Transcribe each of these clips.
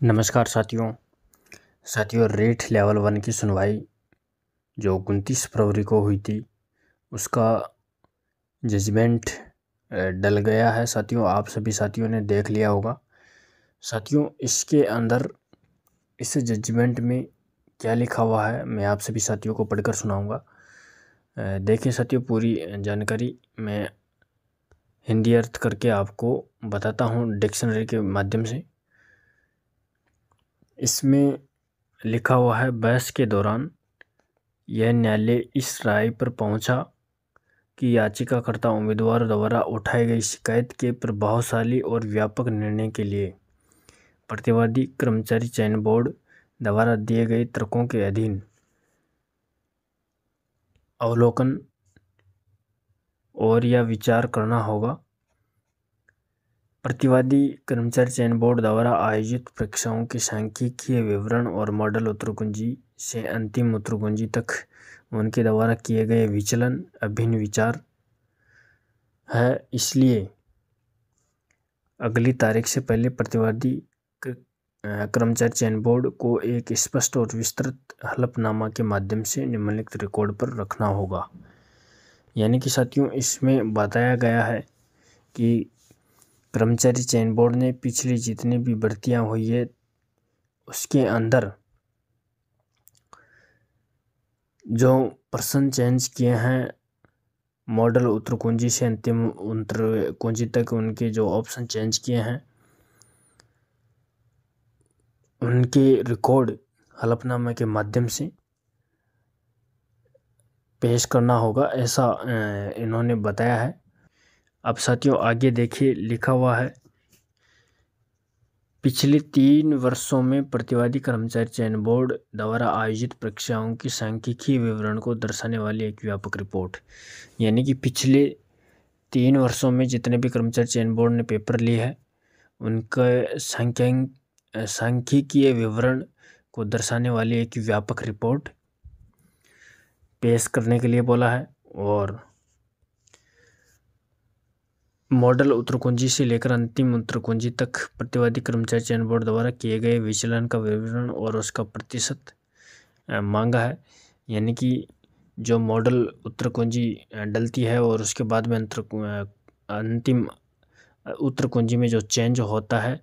नमस्कार साथियों rate level 1 की सुनवाई जो 29 फरवरी को हुई थी उसका जजमेंट डल गया है। साथियों, आप सभी साथियों ने देख लिया होगा। साथियों, इसके अंदर इस जजमेंट में क्या लिखा हुआ है मैं आप सभी साथियों को पढ़कर सुनाऊंगा। देखिए साथियों, पूरी जानकारी मैं हिंदी अर्थ करके आपको बताता हूँ डिक्शनरी के माध्यम से। इसमें लिखा हुआ है, बहस के दौरान यह न्यायालय इस राय पर पहुंचा कि याचिकाकर्ता उम्मीदवार द्वारा उठाई गई शिकायत के प्रभावशाली और व्यापक निर्णय के लिए प्रतिवादी कर्मचारी चयन बोर्ड द्वारा दिए गए तर्कों के अधीन अवलोकन और या विचार करना होगा। प्रतिवादी कर्मचारी चयन बोर्ड द्वारा आयोजित परीक्षाओं के सांख्यिकीय विवरण और मॉडल उत्तर कुंजी से अंतिम उत्तर कुंजी तक उनके द्वारा किए गए विचलन अभिन्न विचार है। इसलिए अगली तारीख से पहले प्रतिवादी कर्मचारी चयन बोर्ड को एक स्पष्ट और विस्तृत हलफनामा के माध्यम से निम्नलिखित रिकॉर्ड पर रखना होगा। यानी कि साथियों, इसमें बताया गया है कि कर्मचारी चयन बोर्ड ने पिछली जितनी भी भर्तियां हुई है उसके अंदर जो प्रश्न चेंज किए हैं मॉडल उत्तर कुंजी से अंतिम उत्तर कुंजी तक, उनके जो ऑप्शन चेंज किए हैं उनके रिकॉर्ड हलफनामे के माध्यम से पेश करना होगा, ऐसा इन्होंने बताया है। अब साथियों आगे देखिए, लिखा हुआ है, पिछले 3 वर्षों में प्रतिवादी कर्मचारी चयन बोर्ड द्वारा आयोजित परीक्षाओं की सांख्यिकीय विवरण को दर्शाने वाली एक व्यापक रिपोर्ट। यानी कि पिछले 3 वर्षों में जितने भी कर्मचारी चयन बोर्ड ने पेपर लिए है उनका सांख्यिकीय विवरण को दर्शाने वाली एक व्यापक रिपोर्ट पेश करने के लिए बोला है। और मॉडल उत्तर कुंजी से लेकर अंतिम उत्तर कुंजी तक प्रतिवादी कर्मचारी चयन बोर्ड द्वारा किए गए विचलन का विवरण और उसका प्रतिशत मांगा है। यानी कि जो मॉडल उत्तर कुंजी डलती है और उसके बाद में अंतिम उत्तर कुंजी में जो चेंज होता है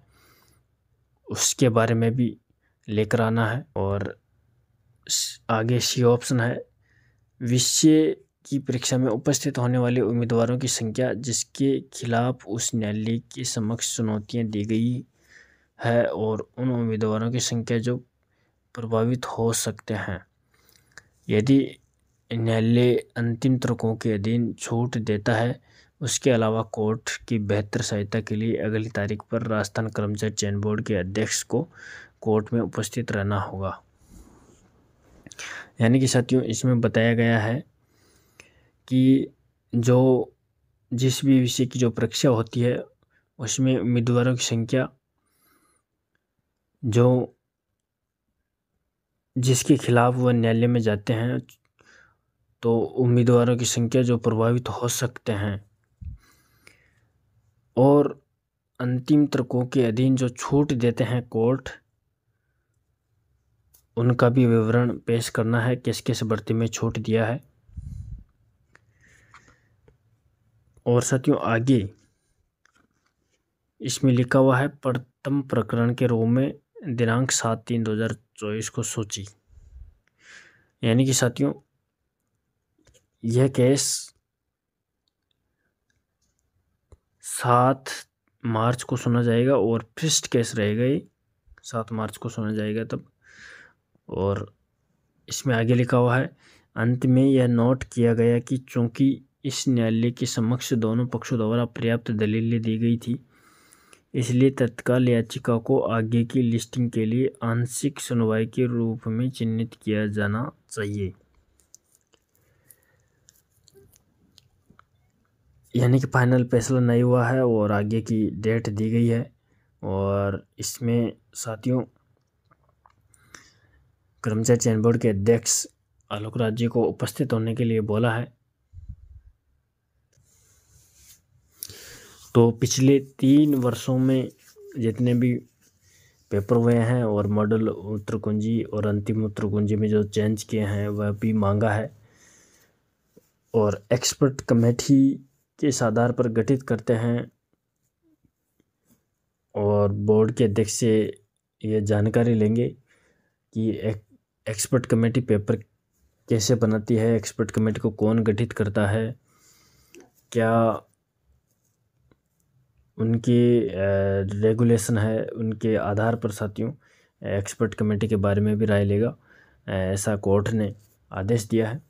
उसके बारे में भी लेकर आना है। और आगे सी ऑप्शन है, विषय की परीक्षा में उपस्थित होने वाले उम्मीदवारों की संख्या जिसके खिलाफ उस न्यायालय के समक्ष चुनौतियां दी गई है और उन उम्मीदवारों की संख्या जो प्रभावित हो सकते हैं। यदि न्यायालय अंतिम तर्कों के अधीन छूट देता है, उसके अलावा कोर्ट की बेहतर सहायता के लिए अगली तारीख पर राजस्थान कर्मचारी चयन बोर्ड के अध्यक्ष को कोर्ट में उपस्थित रहना होगा। यानी कि साथियों, इसमें बताया गया है कि जो जिस भी विषय की जो परीक्षा होती है उसमें उम्मीदवारों की संख्या जो जिसके खिलाफ वह न्यायालय में जाते हैं तो उम्मीदवारों की संख्या जो प्रभावित हो सकते हैं और अंतिम तर्कों के अधीन जो छूट देते हैं कोर्ट, उनका भी विवरण पेश करना है, किस किस भर्ती में छूट दिया है। और साथियों आगे इसमें लिखा हुआ है, प्रथम प्रकरण के रूप में दिनांक 7/3/2024 को सूची। यानी कि साथियों यह केस 7 मार्च को सुना जाएगा और फर्स्ट केस रहेगा, ये 7 मार्च को सुना जाएगा तब। और इसमें आगे लिखा हुआ है, अंत में यह नोट किया गया कि चूंकि इस न्यायालय के समक्ष दोनों पक्षों द्वारा पर्याप्त दलीलें दी गई थी, इसलिए तत्काल याचिका को आगे की लिस्टिंग के लिए आंशिक सुनवाई के रूप में चिन्हित किया जाना चाहिए। यानी कि फाइनल फैसला नहीं हुआ है और आगे की डेट दी गई है। और इसमें साथियों कर्मचारी चयन बोर्ड के अध्यक्ष आलोक राज जी को उपस्थित होने के लिए बोला है। तो पिछले 3 वर्षों में जितने भी पेपर हुए हैं और मॉडल उत्तर कुंजी और अंतिम उत्तर कुंजी में जो चेंज किए हैं वह भी मांगा है। और एक्सपर्ट कमेटी के इस आधार पर गठित करते हैं और बोर्ड के अध्यक्ष से ये जानकारी लेंगे कि एक्सपर्ट कमेटी पेपर कैसे बनाती है, एक्सपर्ट कमेटी को कौन गठित करता है, क्या उनकी रेगुलेशन है, उनके आधार पर साथियों एक्सपर्ट कमेटी के बारे में भी राय लेगा, ऐसा कोर्ट ने आदेश दिया है।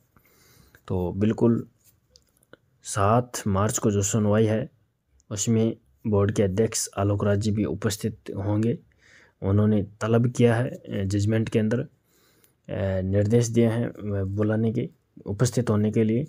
तो बिल्कुल 7 मार्च को जो सुनवाई है उसमें बोर्ड के अध्यक्ष आलोक राज जी भी उपस्थित होंगे। उन्होंने तलब किया है, जजमेंट के अंदर निर्देश दिए हैं बुलाने के, उपस्थित होने के लिए।